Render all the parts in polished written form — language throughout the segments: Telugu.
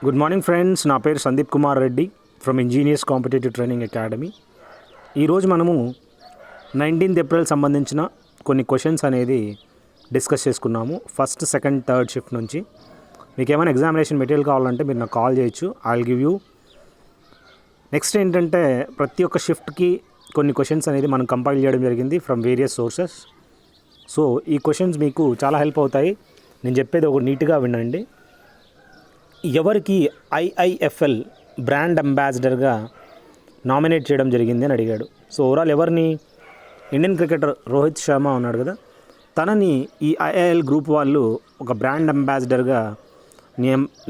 గుడ్ మార్నింగ్ ఫ్రెండ్స్, నా పేరు Sandeep Kumar Reddy from engineers competitive training academy. ఈరోజు మనము 19th ఏప్రిల్ సంబంధించిన కొన్ని క్వశ్చన్స్ అనేది డిస్కస్ చేసుకున్నాము. ఫస్ట్, సెకండ్, థర్డ్ షిఫ్ట్ నుంచి. మీకు ఏమైనా ఎగ్జామినేషన్ మెటీరియల్ కావాలంటే మీరు నాకు కాల్ చేయొచ్చు. I will give you. Next ఏంటంటే, ప్రతి ఒక్క షిఫ్ట్కి కొన్ని క్వశ్చన్స్ అనేది మనం కంపైల్ చేయడం జరిగింది ఫ్రమ్ వేరియస్ సోర్సెస్. సో ఈ క్వశ్చన్స్ మీకు చాలా హెల్ప్ అవుతాయి. నేను చెప్పేది ఒక నీట్గా వినండి. ఎవరికి IIFL బ్రాండ్ అంబాసిడర్గా నామినేట్ చేయడం జరిగింది అని అడిగాడు. సో ఓవరాల్ ఎవరిని? ఇండియన్ క్రికెటర్ రోహిత్ శర్మ ఉన్నాడు కదా, తనని ఈ IIL గ్రూప్ వాళ్ళు ఒక బ్రాండ్ అంబాసిడర్గా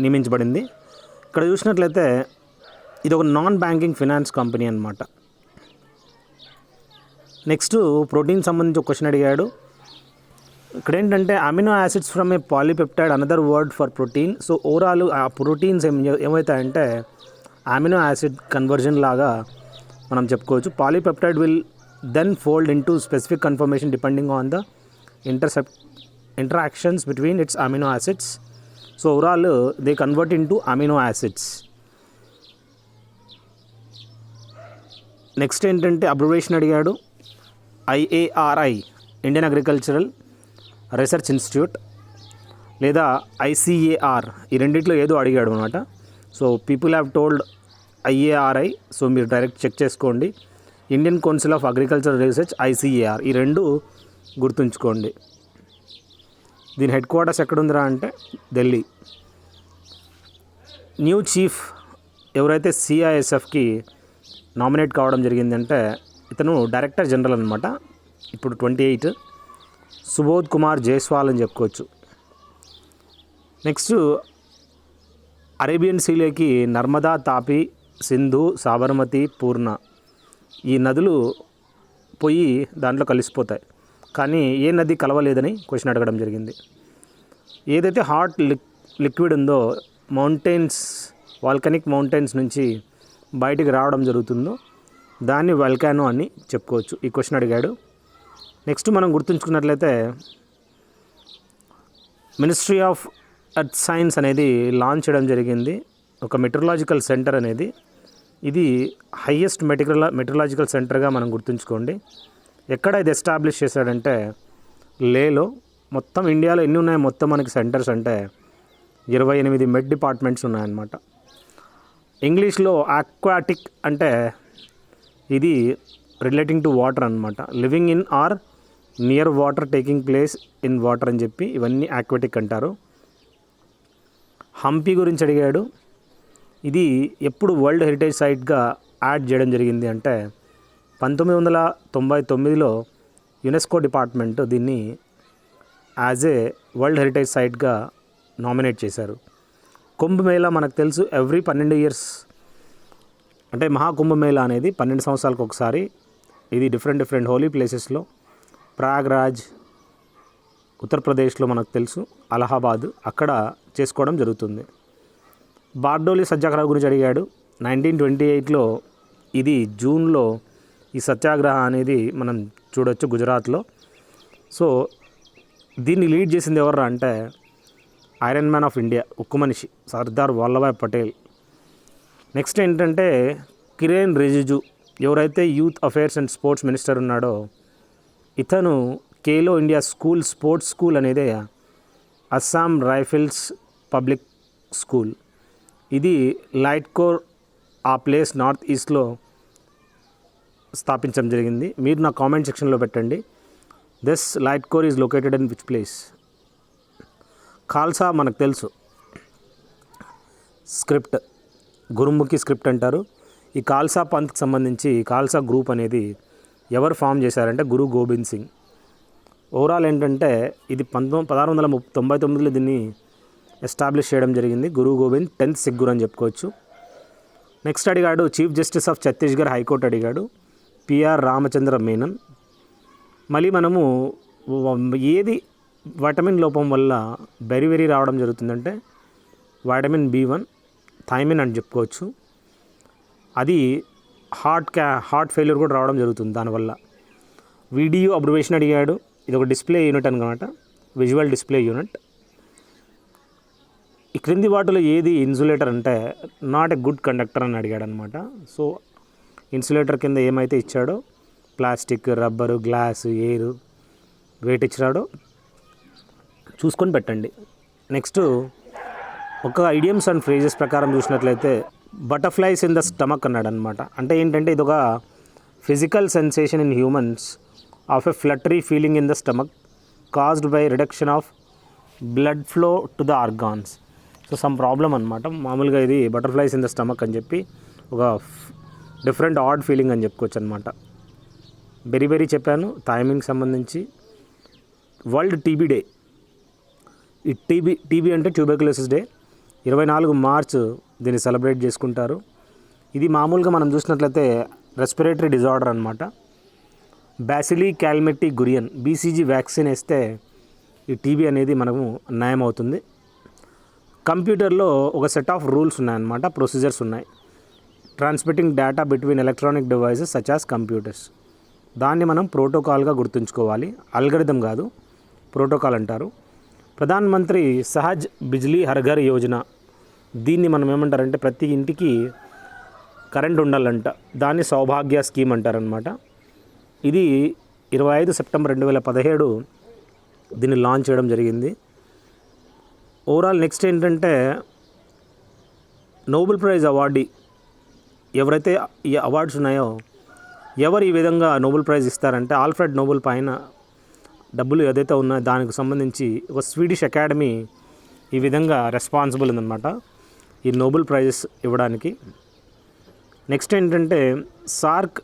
నియమించబడింది. ఇక్కడ చూసినట్లయితే ఇది ఒక నాన్ బ్యాంకింగ్ ఫినాన్స్ కంపెనీ అన్నమాట. నెక్స్ట్, ప్రోటీన్ సంబంధించి ఒక క్వశ్చన్ అడిగాడు. ఇక్కడ ఏంటంటే, amino acids from a polypeptide another word for protein. So overall ఆ ప్రోటీన్స్ ఏమవుతాయంటే అమినో యాసిడ్ కన్వర్జన్ లాగా మనం చెప్పుకోవచ్చు. Polypeptide will then fold into specific conformation depending on the interactions between its amino acids. So overall they convert into amino acids. Next ఏంటంటే, అబ్రివేషన్ అడిగాడు. IARI Indian agricultural research institute లేదా ICAR, ఈ రెండిట్లో ఏదో అడిగాడు అనమాట. So people have told IARI. So మీరు డైరెక్ట్ చెక్ చేసుకోండి. Indian council of agriculture research ICAR, ఈ రెండు గుర్తుంచుకోండి. దీని హెడ్ క్వార్టర్స్ ఎక్కడుందిరా అంటే ఢిల్లీ. న్యూ చీఫ్ ఎవరైతే CISFకి నామినేట్ కావడం జరిగిందంటే ఇతను డైరెక్టర్ జనరల్ అనమాట. ఇప్పుడు 28 సుబోధ్ కుమార్ జైస్వాల్ అని చెప్పుకోవచ్చు. నెక్స్ట్, అరేబియన్ సీలోకి నర్మదా, తాపి, సింధు, సాబర్మతి, పూర్ణ ఈ నదులు పోయి దాంట్లో కలిసిపోతాయి. కానీ ఏ నది కలవలేదని క్వశ్చన్ అడగడం జరిగింది. ఏదైతే హాట్ లిక్విడ్ ఉందో మౌంటైన్స్, వాల్కనిక్ మౌంటైన్స్ నుంచి బయటికి రావడం జరుగుతుందో దాన్ని వల్కానో అని చెప్పుకోవచ్చు. ఈ క్వశ్చన్ అడిగాడు. నెక్స్ట్ మనం గుర్తుంచుకున్నట్లయితే, మినిస్ట్రీ ఆఫ్ ఎర్త్ సైన్స్ అనేది లాంచ్ చేయడం జరిగింది. ఒక మెట్రలాజికల్ సెంటర్ అనేది, ఇది హైయెస్ట్ మెట్రలాజికల్ సెంటర్గా మనం గుర్తుంచుకోండి. ఎక్కడ ఇది ఎస్టాబ్లిష్ చేశాడంటే లేలో. మొత్తం ఇండియాలో ఎన్ని ఉన్నాయి మొత్తం మనకి సెంటర్స్ అంటే 28 మెట్ డిపార్ట్మెంట్స్ ఉన్నాయన్నమాట. ఇంగ్లీష్లో ఆక్వాటిక్ అంటే ఇది రిలేటింగ్ టు వాటర్ అనమాట. Living in or near water, taking place in water అని చెప్పి ఇవన్నీ ఆక్వాటిక్ అంటారు. హంపి గురించి అడిగాడు. ఇది ఎప్పుడు వరల్డ్ హెరిటేజ్ సైట్గా యాడ్ చేయడం జరిగింది అంటే 1999లో యునెస్కో డిపార్ట్మెంట్ దీన్ని యాజ్ ఏ వరల్డ్ హెరిటేజ్ సైట్గా నామినేట్ చేశారు. కుంభమేళా మనకు తెలుసు, ఎవ్రీ 12 ఇయర్స్ అంటే మహాకుంభమేళా అనేది 12 సంవత్సరాలకు ఒకసారి. ఇది డిఫరెంట్ హోలీ ప్లేసెస్లో, ప్రయాగ్రాజ్ ఉత్తరప్రదేశ్లో మనకు తెలుసు, అలహాబాద్ అక్కడ చేసుకోవడం జరుగుతుంది. బార్డోలి సత్యాగ్రహం గురించి అడిగాడు. 1928లో ఇది జూన్లో ఈ సత్యాగ్రహం అనేది మనం చూడొచ్చు గుజరాత్లో. సో దీన్ని లీడ్ చేసింది ఎవరు అంటే ఐరన్ మ్యాన్ ఆఫ్ ఇండియా, ఉక్కు మనిషి సర్దార్ వల్లభాయ్ పటేల్. నెక్స్ట్ ఏంటంటే, కిరేన్ రిజిజు ఎవరైతే youth affairs and sports minister ఉన్నాడో ఇతను Khelo India school, sports school అనేది అస్సాం రైఫిల్స్ పబ్లిక్ స్కూల్. ఇది లైట్కోర్ ఆ ప్లేస్ నార్త్ ఈస్ట్లో స్థాపించడం జరిగింది. మీరు నా కామెంట్ సెక్షన్లో పెట్టండి, this light core is located in which place. Khalsa మనకు తెలుసు, స్క్రిప్ట్ గురుముఖి స్క్రిప్ట్ అంటారు. ఈ ఖాల్సా పంత్కి సంబంధించి ఖాల్సా గ్రూప్ అనేది ఎవరు ఫామ్ చేశారంటే గురు గోబింద్ సింగ్. ఓవరాల్ ఏంటంటే ఇది 1699లో దీన్ని ఎస్టాబ్లిష్ చేయడం జరిగింది. గురు గోబింద్ 10th సిక్ గురు అని చెప్పుకోవచ్చు. నెక్స్ట్ అడిగాడు, chief justice of Chhattisgarh high court అడిగాడు. PR రామచంద్ర మేనన్. మళ్ళీ మనము ఏది వైటమిన్ లోపం వల్ల వెరీ రావడం జరుగుతుందంటే వైటమిన్ B1 థైమిన్ అని చెప్పుకోవచ్చు. అది హార్ట్ ఫెయిల్యూర్ కూడా రావడం జరుగుతుంది దానివల్ల. వీడియో అబ్రివేషన్ అడిగాడు. ఇది ఒక డిస్ప్లే యూనిట్ అనమాట, విజువల్ డిస్ప్లే యూనిట్. ఈ క్రింది వాటిలో ఏది ఇన్సులేటర్ అంటే నాట్ ఎ గుడ్ కండక్టర్ అని అడిగాడు అనమాట. సో ఇన్సులేటర్ కింద ఏమైతే ఇచ్చాడో ప్లాస్టిక్, రబ్బరు, గ్లాసు, ఎయిర్ వెయిట్ ఇచ్చాడో చూసుకొని పెట్టండి. నెక్స్ట్ ఒక ఐడియమ్స్ అండ్ ఫ్రేజెస్ ప్రకారం చూసినట్లయితే బటర్ఫ్లైస్ ఇన్ ద స్టమక్ అన్నాడు అనమాట. అంటే ఏంటంటే ఇది ఒక physical sensation in humans of a fluttery feeling in the stomach caused by reduction of blood flow to the organs. So some problem అనమాట. మామూలుగా ఇది బటర్ఫ్లైస్ ఇన్ ద స్టమక్ అని చెప్పి ఒక డిఫరెంట్ ఆడ్ ఫీలింగ్ అని చెప్పుకోవచ్చు అనమాట. బెరీ చెప్పాను టైమింగ్ సంబంధించి. World TB day. ఈ టీబీ అంటే ట్యూబర్క్యులోసిస్ డే 24 మార్చ్ దీన్ని సెలబ్రేట్ చేసుకుంటారు. ఇది మామూలుగా మనం చూసినట్లయితే రెస్పిరేటరీ డిజార్డర్ అనమాట. బ్యాసిలీ క్యాల్మెట్టి గురియన్ బీసీజీ వ్యాక్సిన్ వేస్తే ఈ టీబీ అనేది మనము నయం అవుతుంది. కంప్యూటర్లో ఒక సెట్ ఆఫ్ రూల్స్ ఉన్నాయన్నమాట, ప్రొసీజర్స్ ఉన్నాయి. Transmitting data between electronic devices such as computers. దాన్ని మనం ప్రోటోకాల్గా గుర్తుంచుకోవాలి, అల్గరిథం కాదు, ప్రోటోకాల్ అంటారు. ప్రధాన మంత్రి సహజ్ బిజ్లీ హర్ ఘర్ యోజన, దీన్ని మనం ఏమంటారంటే ప్రతి ఇంటికి కరెంట్ ఉండాలంట, దాన్ని సౌభాగ్య స్కీమ్ అంటారనమాట. ఇది 25 సెప్టెంబర్ 2017 దీన్ని లాంచ్ చేయడం జరిగింది. ఓవరాల్ నెక్స్ట్ ఏంటంటే నోబెల్ ప్రైజ్ అవార్డీ ఎవరైతే ఈ అవార్డ్స్ ఉన్నాయో ఎవరు ఈ విధంగా నోబెల్ ప్రైజ్ ఇస్తారంటే ఆల్ఫ్రెడ్ నోబెల్ పైన డబ్బులు ఏదైతే ఉన్నాయో దానికి సంబంధించి ఒక స్వీడిష్ అకాడమీ ఈ విధంగా రెస్పాన్సిబుల్ ఉందన్నమాట ఈ నోబెల్ ప్రైజెస్ ఇవ్వడానికి. నెక్స్ట్ ఏంటంటే సార్క్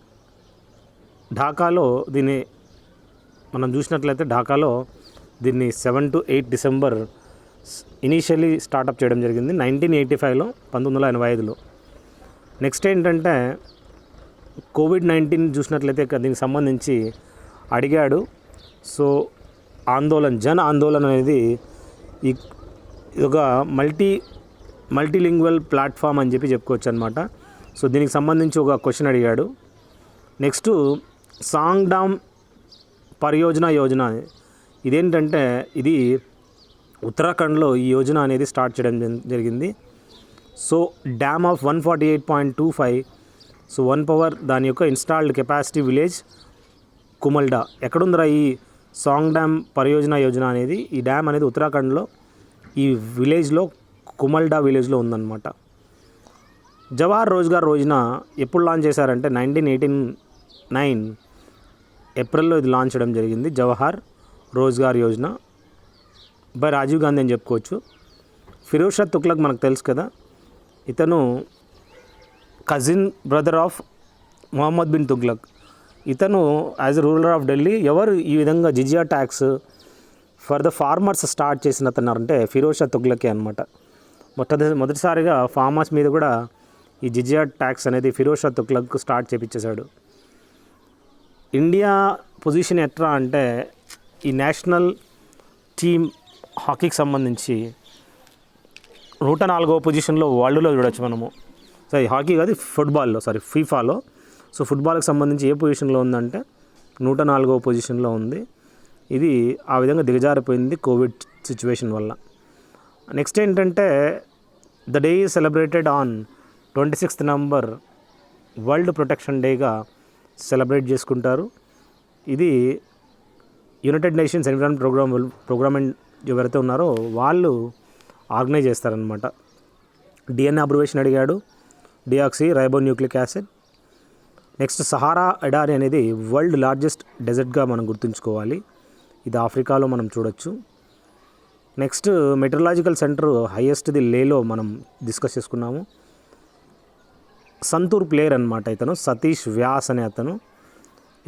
ఢాకాలో దీన్ని మనం చూసినట్లయితే ఢాకాలో దీన్ని 7 to 8 డిసెంబర్ ఇనీషియలీ స్టార్టప్ చేయడం జరిగింది 1985లో, 1985లో. నెక్స్ట్ ఏంటంటే కోవిడ్-19 చూసినట్లయితే దీనికి సంబంధించి అడిగాడు. సో జన్ ఆందోళన్ అనేది ఈ ఒక మల్టీలింగ్వల్ ప్లాట్ఫామ్ అని చెప్పి చెప్పుకోవచ్చు అనమాట. సో దీనికి సంబంధించి ఒక క్వశ్చన్ అడిగాడు. నెక్స్ట్ సాంగ్ డామ్ పరియోజన ఇదేంటంటే ఇది ఉత్తరాఖండ్లో ఈ యోజన అనేది స్టార్ట్ చేయడం జరిగింది. So damn of 148.25, so 1 power దాని యొక్క ఇన్స్టాల్డ్ కెపాసిటీ విలేజ్ కుమల్డా. ఎక్కడుందిరా ఈ సాంగ్ డ్యామ్ పరియోజన అనేది? ఈ డ్యామ్ అనేది ఉత్తరాఖండ్లో ఈ విలేజ్లో కుమల్డా విలేజ్లో ఉందన్నమాట. జవహర్ రోజ్గార్ యోజన ఎప్పుడు లాంచ్ చేశారంటే 1989 ఏప్రిల్లో ఇది లాంచ్ చేయడం జరిగింది. జవహర్ రోజ్గార్ యోజన బై రాజీవ్ గాంధీ అని చెప్పుకోవచ్చు. ఫిరోజ్ షా తుగ్లక్ మనకు తెలుసు కదా, ఇతను cousin brother of Mohammad bin Tughlaq. ఇతను as a ruler of Delhi ఎవరు ఈ విధంగా jizya tax for the farmers start చేసిన అతన్నారంటే ఫిరోజ్ షా తుగ్లకే అనమాట. మొదటిసారిగా ఫార్మర్స్ మీద కూడా ఈ జిజియా ట్యాక్స్ అనేది ఫిరోజ్ షా తుగ్లక్ స్టార్ట్ చేపించేశాడు. ఇండియా పొజిషన్ ఎట్లా అంటే ఈ నేషనల్ టీమ్ హాకీకి సంబంధించి 104వ పొజిషన్లో వరల్డ్లో చూడొచ్చు మనము. సారీ హాకీ కాదు, ఫీఫాలో. సో ఫుట్బాల్కి సంబంధించి ఏ పొజిషన్లో ఉందంటే 104వ పొజిషన్లో ఉంది. ఇది ఆ విధంగా దిగజారిపోయింది కోవిడ్ సిచ్యువేషన్ వల్ల. నెక్స్ట్ ఏంటంటే the day is celebrated on 26th November world protection డేగా సెలబ్రేట్ చేసుకుంటారు. ఇది యునైటెడ్ నేషన్స్ ఎన్విరాన్మెంట్ ప్రోగ్రామ్ ఎవరైతే ఉన్నారో వాళ్ళు ఆర్గనైజ్ చేస్తారనమాట. డిఎన్ఏ అబ్రివేషన్ అడిగాడు, deoxy ribonucleic acid. Next Sahara ఎడారి అనేది వరల్డ్ లార్జెస్ట్ డెజర్ట్గా మనం గుర్తుంచుకోవాలి. ఇది ఆఫ్రికాలో మనం చూడొచ్చు. నెక్స్ట్ మెట్రలాజికల్ సెంటర్ హైయెస్ట్ది లేలో మనం డిస్కస్ చేసుకున్నాము. సంతూర్ ప్లేయర్ అనమాట ఇతను, సతీష్ వ్యాస్ అనే అతను.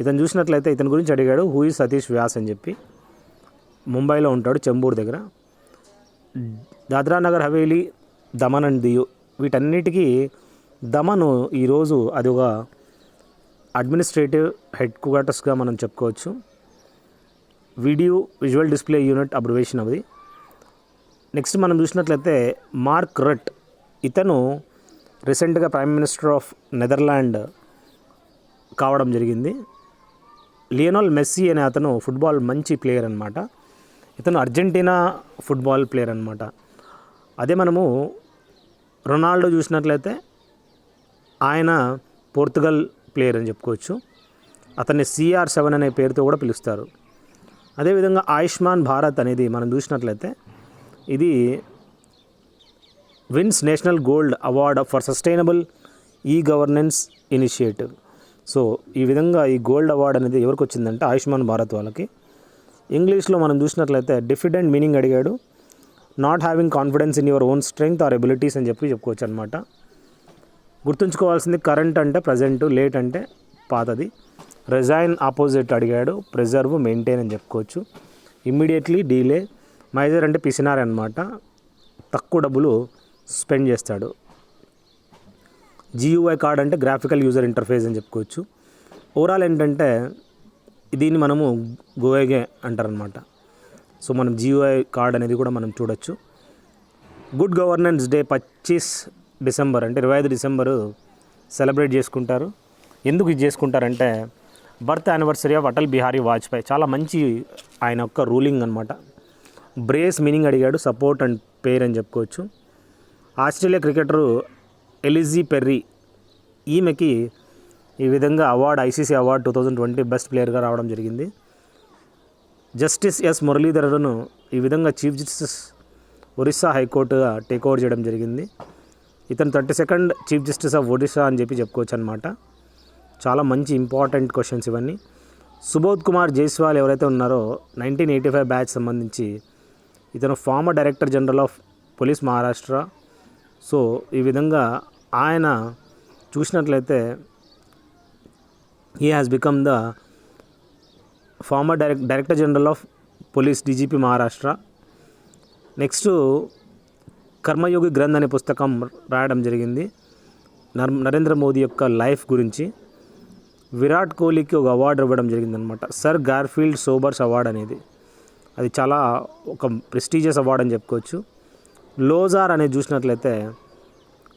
ఇతను చూసినట్లయితే ఇతని గురించి అడిగాడు, హూ ఈజ్ సతీష్ వ్యాస్ అని చెప్పి. ముంబైలో ఉంటాడు, చెంబూర్ దగ్గర. దాద్రా నగర్ హవేలీ, దమన్ అండ్ దియు, వీటన్నిటికీ దమన్ ఈరోజు అది ఒక అడ్మినిస్ట్రేటివ్ హెడ్ క్వార్టర్స్గా మనం చెప్పుకోవచ్చు. విజువల్ డిస్ప్లే యూనిట్ అబ్రివేషన్ అది. నెక్స్ట్ మనం చూసినట్లయితే మార్క్ రట్, ఇతను రీసెంట్గా ప్రైమ్ మినిస్టర్ ఆఫ్ నెదర్లాండ్ కావడం జరిగింది. లియోనల్ మెస్సీ అనే అతను ఫుట్బాల్ మంచి ప్లేయర్ అనమాట. ఇతను అర్జెంటీనా ఫుట్బాల్ ప్లేయర్ అనమాట. అదే మనము రొనాల్డో చూసినట్లయితే ఆయన పోర్తుగల్ ప్లేయర్ అని చెప్పుకోవచ్చు. అతన్ని CR7 అనే పేరుతో కూడా పిలుస్తారు. అదేవిధంగా ఆయుష్మాన్ భారత్ అనేది మనం చూసినట్లయితే ఇది wins national gold award for sustainable governance initiative. So ఈ విధంగా ఈ గోల్డ్ అవార్డ్ అనేది ఎవరికి వచ్చిందంటే ఆయుష్మాన్ భారత్ వాళ్ళకి. ఇంగ్లీష్లో మనం చూసినట్లయితే డిఫిడెంట్ మీనింగ్ అడిగాడు. Not having confidence in your own strength are abilities అని చెప్పుకోవచ్చు అనమాట. గుర్తుంచుకోవాల్సింది కరెంట్ అంటే ప్రజెంట్, లేట్ అంటే పాతది. రిజైన్ ఆపోజిట్ అడిగాడు, ప్రిజర్వ్, మెయింటైన్ అని చెప్పుకోవచ్చు. Immediately, delay. మైజర్ అంటే పిసినార్ అనమాట, తక్కువ డబ్బులు స్పెండ్ చేస్తాడు. GUI కార్డ్ అంటే గ్రాఫికల్ యూజర్ ఇంటర్ఫేస్ అని చెప్పుకోవచ్చు. ఓవరాల్ ఏంటంటే దీన్ని మనము గోఏగే అంటారనమాట. సో మనం GUI కార్డ్ అనేది కూడా మనం చూడొచ్చు. గుడ్ గవర్నెన్స్ డే 25 డిసెంబర్ అంటే 25 డిసెంబరు సెలబ్రేట్ చేసుకుంటారు. ఎందుకు ఇది చేసుకుంటారంటే birth anniversary of Atal Bihari Vajpayee. చాలా మంచి ఆయన యొక్క రూలింగ్ అనమాట. బ్రేస్ మీనింగ్ అడిగాడు, సపోర్ట్ అండ్ పేర్ అని చెప్పుకోవచ్చు. ఆస్ట్రేలియా క్రికెటరు ఎలిజీ పెర్రీ, ఈమెకి ఈ విధంగా అవార్డు, ICC అవార్డు 2020 బెస్ట్ ప్లేయర్గా రావడం జరిగింది. జస్టిస్ S మురళీధరను ఈ విధంగా చీఫ్ జస్టిస్ ఒరిస్సా హైకోర్టుగా టేక్ ఓవర్ చేయడం జరిగింది. ఇతను 32nd chief justice of Odisha అని చెప్పుకోవచ్చు అనమాట. చాలా మంచి ఇంపార్టెంట్ క్వశ్చన్స్ ఇవన్నీ. సుబోధ్ కుమార్ జైస్వాల్ ఎవరైతే ఉన్నారో 1985 బ్యాచ్ సంబంధించి ఇతను former director general of police Maharashtra. So ఈ విధంగా ఆయన చూసినట్లయితే he has become the former director general of police DGP Maharashtra. Next Karmayogi Granth అనే పుస్తకం రాయడం జరిగింది నరేంద్ర మోదీ యొక్క లైఫ్ గురించి. విరాట్ కోహ్లీకి ఒక అవార్డు ఇవ్వడం జరిగిందనమాట, సర్ గార్ఫీల్డ్ సోబర్స్ అవార్డ్ అనేది. అది చాలా ఒక ప్రెస్టీజియస్ అవార్డు అని చెప్పుకోవచ్చు. లోజార్ అనేది చూసినట్లయితే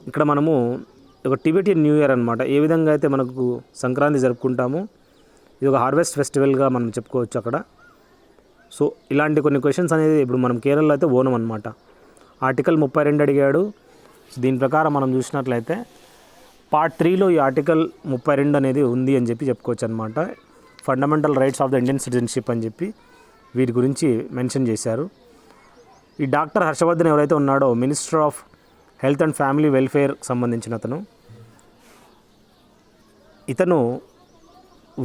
ఇక్కడ మనము ఒక టిబెటియన్ న్యూ ఇయర్ అనమాట. ఏ విధంగా అయితే మనకు సంక్రాంతి జరుపుకుంటామో ఇది ఒక హార్వెస్ట్ ఫెస్టివల్గా మనం చెప్పుకోవచ్చు అక్కడ. సో ఇలాంటి కొన్ని క్వశ్చన్స్ అనేది ఇప్పుడు మనం కేరళలో అయితే ఓనం అనమాట. ఆర్టికల్ 32 అడిగాడు. దీని ప్రకారం మనం చూసినట్లయితే పార్ట్ 3లో ఈ ఆర్టికల్ 32 అనేది ఉంది అని చెప్పుకోవచ్చు అనమాట. Fundamental rights of the Indian citizenship అని చెప్పి వీటి గురించి మెన్షన్ చేశారు. ఈ డాక్టర్ హర్షవర్ధన్ ఎవరైతే ఉన్నాడో minister of health and family welfare సంబంధించిన ఇతను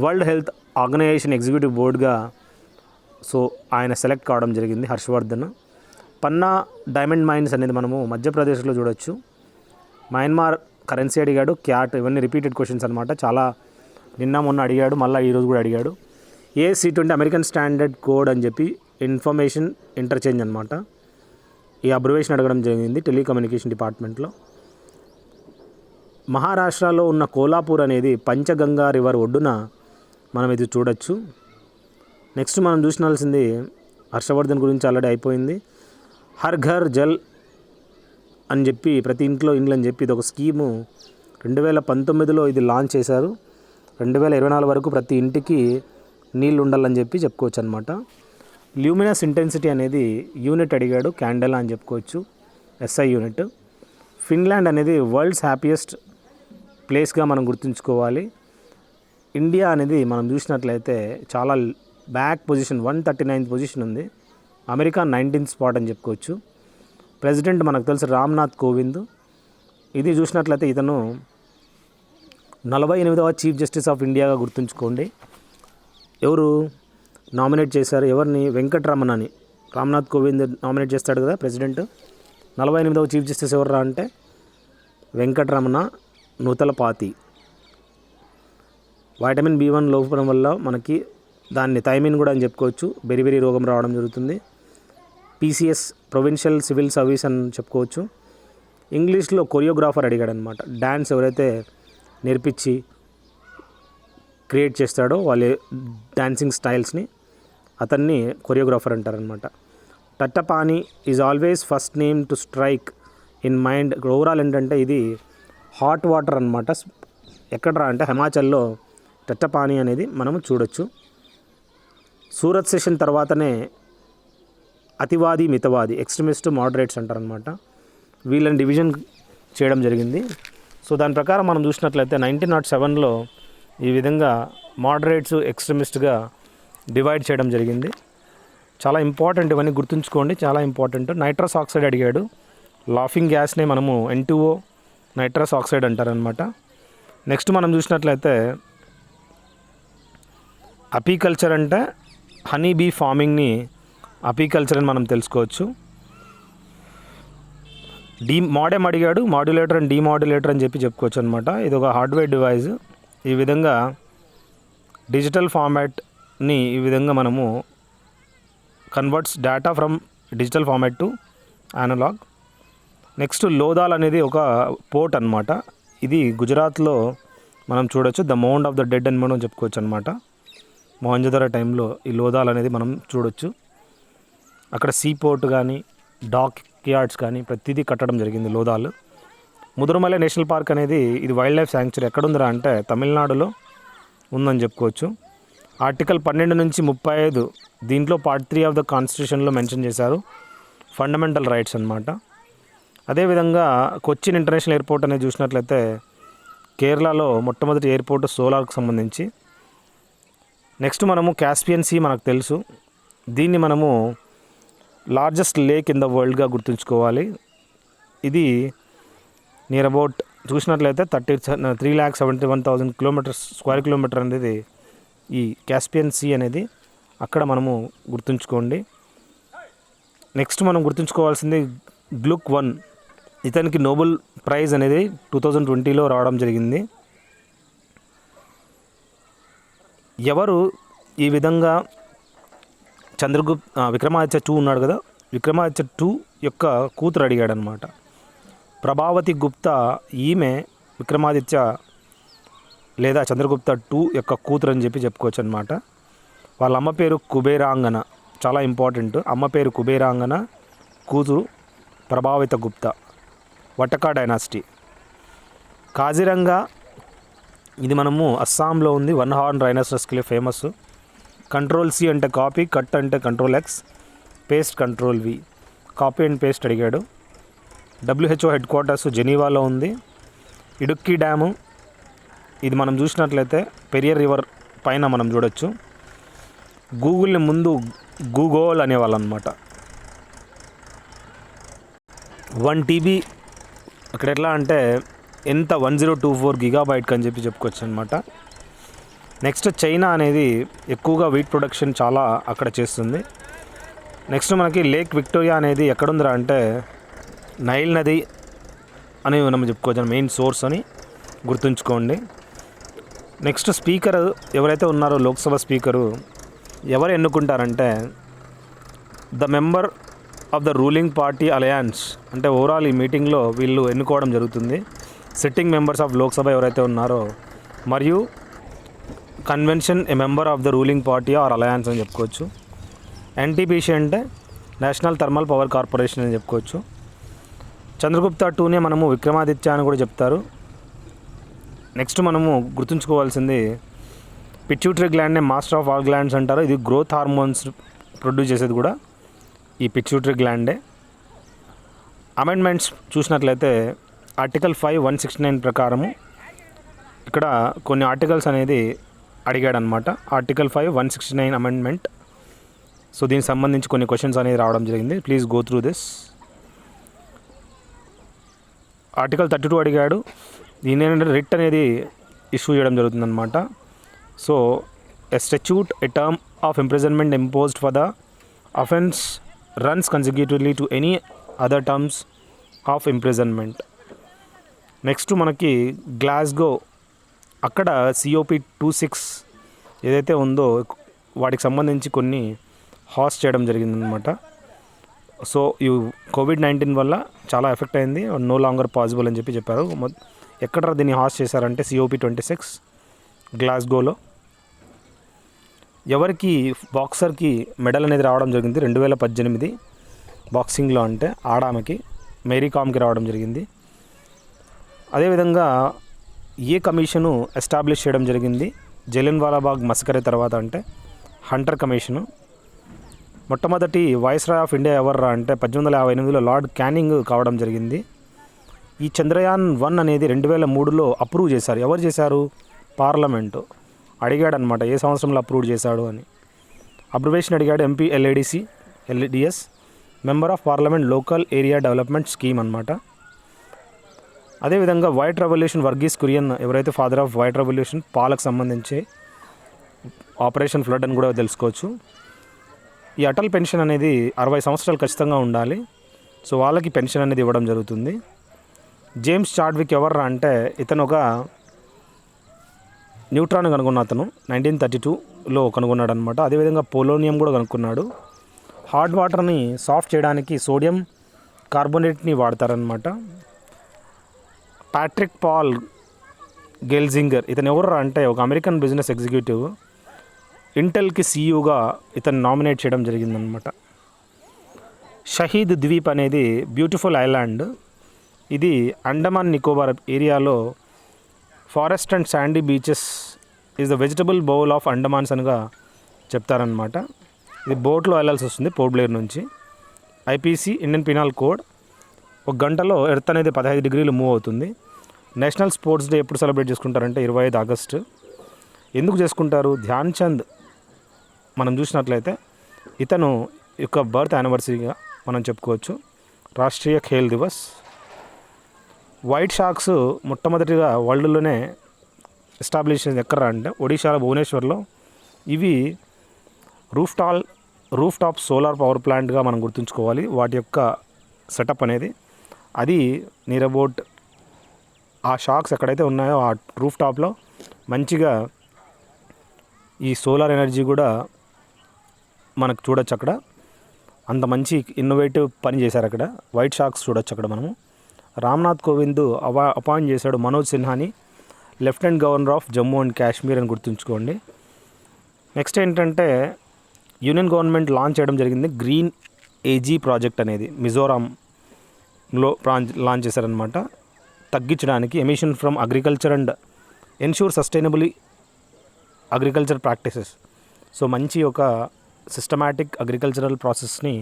వరల్డ్ హెల్త్ ఆర్గనైజేషన్ ఎగ్జిక్యూటివ్ బోర్డుగా సో ఆయన సెలెక్ట్ కావడం జరిగింది హర్షవర్ధన్. పన్నా డైమండ్ మైన్స్ అనేది మనము మధ్యప్రదేశ్లో చూడొచ్చు. మయన్మార్ కరెన్సీ అడిగాడు, క్యాట్, ఇవన్నీ రిపీటెడ్ క్వశ్చన్స్ అనమాట. చాలా నిన్న మొన్న అడిగాడు, మళ్ళీ ఈరోజు కూడా అడిగాడు. ASC20 అమెరికన్ స్టాండర్డ్ కోడ్ అని చెప్పి ఇన్ఫర్మేషన్ ఇంటర్చేంజ్ అనమాట. ఈ అబ్రివేషన్ అడగడం జరిగింది టెలికమ్యూనికేషన్ డిపార్ట్మెంట్లో. మహారాష్ట్రలో ఉన్న కోలాపూర్ అనేది పంచగంగా రివర్ ఒడ్డున మనం ఇది చూడొచ్చు. నెక్స్ట్ మనం చూసినాల్సింది హర్షవర్ధన్ గురించి ఆల్రెడీ అయిపోయింది. హర్ ఘర్ జల్ అని చెప్పి ప్రతి ఇంట్లో ఇండ్లు అని చెప్పి ఇది ఒక స్కీము 2019లో ఇది లాంచ్ చేశారు. 2024 వరకు ప్రతి ఇంటికి నీళ్ళు ఉండాలని చెప్పుకోవచ్చు అనమాట. ల్యూమినస్ ఇంటెన్సిటీ అనేది యూనిట్ అడిగాడు, క్యాండెలా అని చెప్పుకోవచ్చు, SI యూనిట్. ఫిన్లాండ్ అనేది వరల్డ్స్ హ్యాపీయెస్ట్ ప్లేస్గా మనం గుర్తుంచుకోవాలి. ఇండియా అనేది మనం చూసినట్లయితే చాలా బ్యాక్ పొజిషన్, 139th పొజిషన్ ఉంది. అమెరికా 19th స్పాట్ అని చెప్పుకోవచ్చు. ప్రెసిడెంట్ మనకు తెలుసు రామ్నాథ్ కోవింద్. ఇది చూసినట్లయితే ఇతను 48వ చీఫ్ జస్టిస్ ఆఫ్ ఇండియాగా గుర్తుంచుకోండి. ఎవరు నామినేట్ చేశారు, ఎవరిని? వెంకటరమణని. రామ్నాథ్ కోవింద్ నామినేట్ చేస్తాడు కదా ప్రెసిడెంట్. 48వ చీఫ్ జస్టిస్ ఎవర్రా అంటే వెంకటరమణ నూతలపాతి. వైటమిన్ B1 లోపడం వల్ల మనకి దాన్ని థైమిన్ కూడా అని చెప్పుకోవచ్చు, బెరిబెరి రోగం రావడం జరుగుతుంది. PCS ప్రొవిన్షియల్ సివిల్ సర్వీస్ అని చెప్పుకోవచ్చు. ఇంగ్లీష్లో కొరియోగ్రాఫర్ అడిగాడు అనమాట. డ్యాన్స్ ఎవరైతే నేర్పించి క్రియేట్ చేస్తాడో వాళ్ళ డాన్సింగ్ స్టైల్స్ని అతన్ని కొరియోగ్రాఫర్ అంటారనమాట. Tattapani is always first name to strike in mind. Overall ఏంటంటే ఇది హాట్ వాటర్ అనమాట. ఎక్కడరా అంటే హిమాచల్లో టట్టపాని అనేది మనము చూడొచ్చు. సూరత్ సెషన్ తర్వాతనే అతివాది మితవాది, ఎక్స్ట్రీమిస్ట్, మోడరేట్స్ అంటారనమాట. వీళ్ళని డివిజన్ చేయడం జరిగింది. సో దాని ప్రకారం మనం చూసినట్లయితే 1907లో ఈ విధంగా మోడరేట్స్ ఎక్స్ట్రీమిస్ట్గా డివైడ్ చేయడం జరిగింది. చాలా ఇంపార్టెంట్, ఇవన్నీ గుర్తుంచుకోండి, చాలా ఇంపార్టెంట్. నైట్రస్ ఆక్సైడ్ అడిగాడు. లాఫింగ్ గ్యాస్నే మనము N2O నైట్రస్ ఆక్సైడ్ అంటారనమాట. నెక్స్ట్ మనం చూసినట్లయితే అపీకల్చర్ అంటే హనీ బీ ఫార్మింగ్ని అపీకల్చర్ అని మనం తెలుసుకోవచ్చు. మోడెమ్ అడిగాడు. మాడ్యులేటర్ అండ్ డీమాడ్యులేటర్ అని చెప్పుకోవచ్చు అనమాట. ఇది ఒక హార్డ్వేర్ డివైస్. ఈ విధంగా డిజిటల్ ఫార్మాట్ని ఈ విధంగా మనము converts data from digital format to analogue. Next Lothal అనేది ఒక పోర్ట్ అనమాట. ఇది గుజరాత్లో మనం చూడొచ్చు. The mound of the dead అని మనం చెప్పుకోవచ్చు అనమాట. మొహంజోదారో టైంలో ఈ లోదాల్ అనేది మనం చూడొచ్చు. అక్కడ సీ పోర్ట్ కానీ డాక్ యార్డ్స్ కానీ ప్రతిదీ కట్టడం జరిగింది లోదాల్. ముదురుమలై నేషనల్ పార్క్ అనేది ఇది వైల్డ్ లైఫ్ శాంక్చురీ ఎక్కడుందిరా అంటే తమిళనాడులో ఉందని చెప్పుకోవచ్చు. ఆర్టికల్ 12 నుంచి 35 దీంట్లో పార్ట్ 3 ఆఫ్ ద కాన్స్టిట్యూషన్లో మెన్షన్ చేశారు ఫండమెంటల్ రైట్స్ అనమాట. అదేవిధంగా కొచ్చిన్ ఇంటర్నేషనల్ ఎయిర్పోర్ట్ అనేది చూసినట్లయితే కేరళలో మొట్టమొదటి ఎయిర్పోర్ట్ సోలార్కి సంబంధించి. నెక్స్ట్ మనము కాస్పియన్ సీ మనకు తెలుసు. దీన్ని మనము లార్జెస్ట్ లేక్ ఇన్ ద వరల్డ్గా గుర్తుంచుకోవాలి. ఇది నియర్ అబౌట్ చూసినట్లయితే 3,71,000 కిలోమీటర్స్ స్క్వేర్ కిలోమీటర్ అనేది ఈ కాస్పియన్ సీ అనేది అక్కడ మనము గుర్తుంచుకోండి. నెక్స్ట్ మనం గుర్తుంచుకోవాల్సింది గ్లుక్ 1. ఇతనికి నోబెల్ ప్రైజ్ అనేది 2020లో రావడం జరిగింది. ఎవరు ఈ విధంగా విక్రమాదిత్య 2 ఉన్నాడు కదా, విక్రమాదిత్య 2 యొక్క కూతురు అడిగాడు అనమాట. ప్రభావతి గుప్తా ఈమె విక్రమాదిత్య లేదా చంద్రగుప్త 2 యొక్క కూతురు అని చెప్పుకోవచ్చు అనమాట. వాళ్ళ అమ్మ పేరు కుబేరాంగన, చాలా ఇంపార్టెంట్. అమ్మ పేరు కుబేరాంగన, కూతురు ప్రభావిత గుప్తా. వటకా డైనాసిటీ. కాజిరంగా ఇది మనము అస్సాంలో ఉంది. 1 హార్న్ రైనోసరస్కి ఫేమస్. కంట్రోల్ C అంటే కాపీ, కట్ అంటే control X, paste control V. Copy and paste అడిగాడు. WHO హెడ్ క్వార్టర్స్ జెనీవాలో ఉంది. ఇడుక్కి డ్యాము ఇది మనం చూసినట్లయితే పెరియర్ రివర్ పైన మనం చూడొచ్చు. గూగుల్ని ముందు గూగోల్ అనేవాళ్ళు అనమాట. 1 TB అక్కడ ఎట్లా అంటే ఎంత 1024 GB అని చెప్పుకోవచ్చు అనమాట. నెక్స్ట్ చైనా అనేది ఎక్కువగా వీట్ ప్రొడక్షన్ చాలా అక్కడ చేస్తుంది. నెక్స్ట్ మనకి లేక్ విక్టోరియా అనేది ఎక్కడుందిరా అంటే నైల్ నది అని మనం చెప్పుకోవచ్చు, మెయిన్ సోర్స్ అని గుర్తుంచుకోండి. నెక్స్ట్ స్పీకర్ ఎవరైతే ఉన్నారో లోక్సభ స్పీకరు ఎవరు ఎన్నుకుంటారంటే the member of the ruling party alliance. అంటే ఓవరాల్ ఈ మీటింగ్లో వీళ్ళు ఎన్నుకోవడం జరుగుతుంది. సిట్టింగ్ మెంబర్స్ ఆఫ్ లోక్సభ ఎవరైతే ఉన్నారో మరియు convention a member of the ruling party or alliance అని చెప్పుకోవచ్చు. NTPC అంటే నేషనల్ థర్మల్ పవర్ కార్పొరేషన్ అని చెప్పుకోవచ్చు. చంద్రగుప్త 2నే మనము విక్రమాదిత్య అని కూడా చెప్తారు. నెక్స్ట్ మనము గుర్తుంచుకోవాల్సింది పిట్యూటరీ గ్లాండ్నే మాస్టర్ ఆఫ్ ఆల్ గ్లాండ్స్ అంటారు. ఇది గ్రోత్ హార్మోన్స్ ప్రొడ్యూస్ చేసేది కూడా ఈ పిట్యూటరీ గ్లాండే. అమెండ్మెంట్స్ చూసినట్లయితే ఆర్టికల్ 5 169 ప్రకారము ఇక్కడ కొన్ని ఆర్టికల్స్ అనేది అడిగాడనమాట. Article 5 169 amendment. సో దీనికి సంబంధించి కొన్ని క్వశ్చన్స్ అనేది రావడం జరిగింది. Please go through this. Article 32 అడిగాడు. దీని ఏంటంటే రిట్ అనేది ఇష్యూ చేయడం జరుగుతుందన్నమాట. So a statute a term of imprisonment imposed for the offence runs consecutively to any other terms of imprisonment. Next మనకి గ్లాస్గో అక్కడ COP26 ఏదైతే ఉందో వాటికి సంబంధించి కొన్ని హాస్ట్ చేయడం జరిగిందనమాట. సో ఈ COVID-19 వల్ల చాలా ఎఫెక్ట్ అయింది, నో లాంగర్ పాసిబుల్ అని చెప్పారు. ఎక్కడ దీన్ని హాస్ట్ చేశారంటే COP26 గ్లాస్గోలో. ఎవరికి బాక్సర్కి మెడల్ అనేది రావడం జరిగింది 2018 బాక్సింగ్లో, అంటే ఆడామకి మేరీ కామ్కి రావడం జరిగింది. అదేవిధంగా ఏ కమిషను ఎస్టాబ్లిష్ చేయడం జరిగింది జలియన్వాలా బాగ్ మసకరే తర్వాత అంటే హంటర్ కమిషను. మొట్టమొదటి వైస్రాయ్ ఆఫ్ ఇండియా ఎవర్రా అంటే 1858లో లార్డ్ క్యానింగ్ కావడం జరిగింది. ఈ చంద్రయాన్-1 అనేది 2003లో అప్రూవ్ చేశారు. ఎవరు చేశారు? పార్లమెంటు. అడిగాడనమాట ఏ సంవత్సరంలో అప్రూవ్ చేశాడు అని. అబ్రివేషన్ అడిగాడు. MP LDS, member of parliament local area development scheme అనమాట. అదేవిధంగా వైట్ రెవల్యూషన్, వర్గీస్ కురియన్ ఎవరైతే ఫాదర్ ఆఫ్ వైట్ రెవల్యూషన్, పాలకు సంబంధించి ఆపరేషన్ ఫ్లడ్ అని కూడా తెలుసుకోవచ్చు. ఈ అటల్ పెన్షన్ అనేది 60 సంవత్సరాలు ఖచ్చితంగా ఉండాలి. సో వాళ్ళకి పెన్షన్ అనేది ఇవ్వడం జరుగుతుంది. జేమ్స్ చాడ్విక్ ఎవర్రా అంటే ఇతను ఒక న్యూట్రాన్ కనుగొన్న అతను 1932లో కనుగొన్నాడు అనమాట. అదేవిధంగా పోలోనియం కూడా కనుక్కున్నాడు. హాట్ వాటర్ని సాఫ్ట్ చేయడానికి సోడియం కార్బోనేట్ని వాడతారనమాట. ప్యాట్రిక్ పాల్ గెల్జింగర్ ఇతను ఎవర్రా అంటే ఒక అమెరికన్ బిజినెస్ ఎగ్జిక్యూటివ్. ఇంటెల్కి సీఈఓగా ఇతను నామినేట్ చేయడం జరిగిందనమాట. షహీద్ ద్వీప్ అనేది బ్యూటిఫుల్ ఐలాండ్. ఇది అండమాన్ నికోబార్ ఏరియాలో forest and Sandy beaches is the vegetable bowl of Andamans అనగా చెప్తారనమాట. ఇది బోట్లో వెళ్ళాల్సి వస్తుంది పోర్ట్ బ్లేర్ నుంచి. ఐపీసీ ఇండియన్ పినాల్ కోడ్ 1 గంటలో ఎర్త్ అనేది 15 డిగ్రీలు మూవ్ అవుతుంది. నేషనల్ స్పోర్ట్స్ డే ఎప్పుడు సెలబ్రేట్ చేసుకుంటారంటే 25 ఆగస్టు. ఎందుకు చేసుకుంటారు? ధ్యాన్ చంద్ మనం చూసినట్లయితే ఇతను యొక్క బర్త్ యానివర్సరీగా మనం చెప్పుకోవచ్చు. రాష్ట్రీయ ఖేల్ దివస్. వైట్ షార్క్స్ మొట్టమొదటిగా వరల్డ్లోనే ఎస్టాబ్లిష్ ఎక్కడ అంటే ఒడిశాలో భువనేశ్వర్లో. ఇవి రూఫ్ టాప్ సోలార్ పవర్ ప్లాంట్గా మనం గుర్తుంచుకోవాలి. వాటి యొక్క సెటప్ అనేది అది నియర్ అబౌట్ ఆ షార్క్స్ ఎక్కడైతే ఉన్నాయో ఆ రూఫ్ టాప్లో మంచిగా ఈ సోలార్ ఎనర్జీ కూడా మనకు చూడొచ్చు. అక్కడ అంత మంచి ఇన్నోవేటివ్ పని చేశారు అక్కడ. వైట్ షార్క్స్ చూడొచ్చు అక్కడ మనము. రామ్నాథ్ కోవింద్ అపాయింట్ చేశాడు మనోజ్ సిన్హాని lieutenant governor of Jammu and Kashmir అని గుర్తుంచుకోండి. నెక్స్ట్ ఏంటంటే యూనియన్ గవర్నమెంట్ లాంచ్ చేయడం జరిగింది గ్రీన్ ఏజీ ప్రాజెక్ట్ అనేది. మిజోరాంలో లాంచ్ చేశారనమాట. తగ్గించడానికి emission from agriculture and ensure sustainable agriculture practices. So మంచి ఒక సిస్టమాటిక్ అగ్రికల్చరల్ ప్రాసెస్ని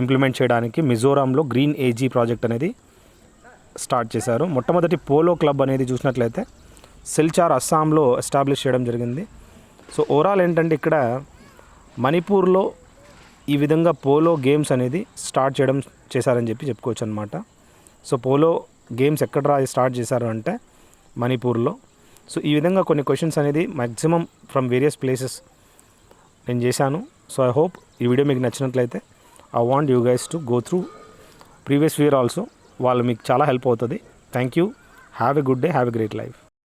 ఇంప్లిమెంట్ చేయడానికి మిజోరాంలో గ్రీన్ ఏజీ ప్రాజెక్ట్ అనేది స్టార్ట్ చేశారు. మొట్టమొదటి పోలో క్లబ్ అనేది చూసినట్లయితే సిల్చార్ అస్సాంలో ఎస్టాబ్లిష్ చేయడం జరిగింది. సో ఓవరాల్ ఏంటంటే ఇక్కడ మణిపూర్లో ఈ విధంగా పోలో గేమ్స్ అనేది స్టార్ట్ చేశారని చెప్పుకోవచ్చు అనమాట. సో పోలో గేమ్స్ ఎక్కడ స్టార్ట్ చేశారు అంటే మణిపూర్లో. సో ఈ విధంగా కొన్ని క్వశ్చన్స్ అనేది మ్యాక్సిమం ఫ్రమ్ వేరియస్ ప్లేసెస్ నేను చేశాను. సో ఐ హోప్ ఈ వీడియో మీకు నచ్చినట్లయితే I want you guys to go through previous year also. వాళ్ళు మీకు చాలా హెల్ప్ అవుతుంది. Thank you. Have a good day. Have a great life.